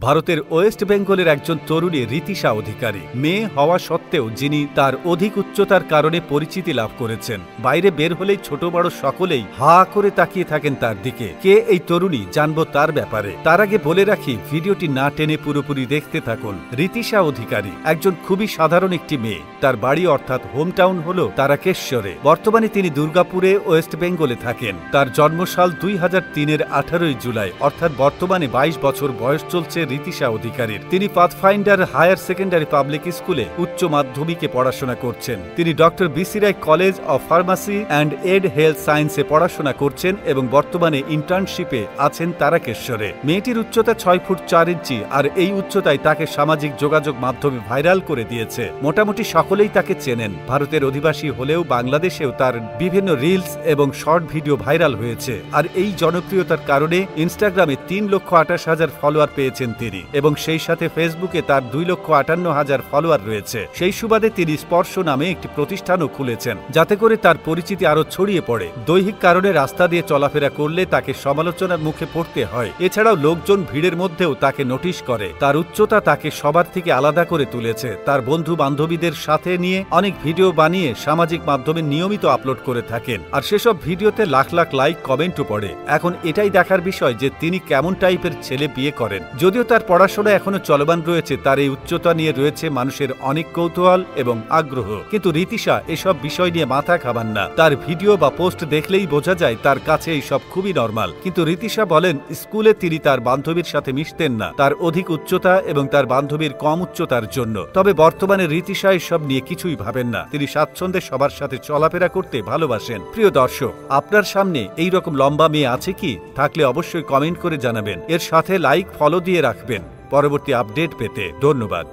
ভারতের ওয়েস্ট বেঙ্গলের একজন তরুণী ঋতিশা অধিকারী, মেয়ে হওয়া সত্ত্বেও যিনি তার অধিক উচ্চতার কারণে পরিচিতি লাভ করেছেন। বাইরে বের হলেই ছোট বড় সকলেই হা করে তাকিয়ে থাকেন তার দিকে। কে এই তরুণী, জানবো তার ব্যাপারে। তার আগে বলে রাখি, ভিডিওটি না টেনে পুরোপুরি দেখতে থাকুন। ঋতিশা অধিকারী একজন খুবই সাধারণ একটি মেয়ে। তার বাড়ি অর্থাৎ হোমটাউন হল তারাকেশ্বরে। বর্তমানে তিনি দুর্গাপুরে ওয়েস্ট বেঙ্গলে থাকেন। তার জন্মসাল 2003-এর 18ই জুলাই, অর্থাৎ বর্তমানে 22 বছর বয়স চলছে ঋতিশা অধিকারীর। তিনি পাথফাইন্ডার হায়ার সেকেন্ডারি পাবলিক স্কুলে উচ্চ মাধ্যমিকে পড়াশোনা করছেন। তিনি doctor BC Roy college of pharmacy and allied health সায়েন্সে পড়াশোনা করছেন এবং বর্তমানে ইন্টার্নশিপে আছেন তারাকেশ্বরে। মেয়েটির উচ্চতা 6 ফুট 4 ইঞ্চি, আর এই উচ্চতায় তাকে সামাজিক যোগাযোগ মাধ্যমে ভাইরাল করে দিয়েছে। মোটামুটি সকলেই তাকে চেনেন। ভারতের অধিবাসী হলেও বাংলাদেশেও তার বিভিন্ন রিলস এবং শর্ট ভিডিও ভাইরাল হয়েছে। আর এই জনপ্রিয়তার কারণে ইনস্টাগ্রামে 3,28,000 ফলোয়ার পেয়েছেন তিনি, এবং সেই সাথে ফেসবুকে তার 2,58,000 ফলোয়ার রয়েছে। সেই সুবাদে তিনি স্পর্শ নামে একটি প্রতিষ্ঠানও খুলেছেন, যাতে করে তার পরিচিতি আরো ছড়িয়ে পড়ে। দৈহিক কারণে রাস্তা দিয়ে চলাফেরা করলে তাকে সমালোচনার মুখে পড়তে হয়। এছাড়াও লোকজন ভিড়ের মধ্যেও তাকে নোটিশ করে। তার উচ্চতা তাকে সবার থেকে আলাদা করে তুলেছে। তার বন্ধু বান্ধবীদের সাথে নিয়ে অনেক ভিডিও বানিয়ে সামাজিক মাধ্যমে নিয়মিত আপলোড করে থাকেন, আর সেসব ভিডিওতে লাখ লাখ লাইক কমেন্টও পড়ে। এখন এটাই দেখার বিষয় যে তিনি কেমন টাইপের ছেলে বিয়ে করেন। যদিও তার পড়াশোনা এখনো চলমান রয়েছে, তার এই উচ্চতা নিয়ে রয়েছে মানুষের অনেক কৌতূহল এবং আগ্রহ। কিন্তু ঋতিশা এসব বিষয় নিয়ে মাথা খাবান না। তার ভিডিও বা পোস্ট দেখলেই বোঝা যায় তার কাছে এইসব খুবই নরমাল। কিন্তু ঋতিশা বলেন, স্কুলে তিনি তার বান্ধবীর সাথে মিশতেন না, তার অধিক উচ্চতা এবং তার বান্ধবীর কম উচ্চতার জন্য। তবে বর্তমানে ঋতিশা এসব নিয়ে কিছুই ভাবেন না। তিনি স্বাচ্ছন্দ্যে সবার সাথে চলাফেরা করতে ভালোবাসেন। প্রিয় দর্শক, আপনার সামনে এই রকম লম্বা মেয়ে আছে কি? থাকলে অবশ্যই কমেন্ট করে জানাবেন। এর সাথে লাইক ফলো দিয়ে রাখবেন পরবর্তী আপডেট পেতে। ধন্যবাদ।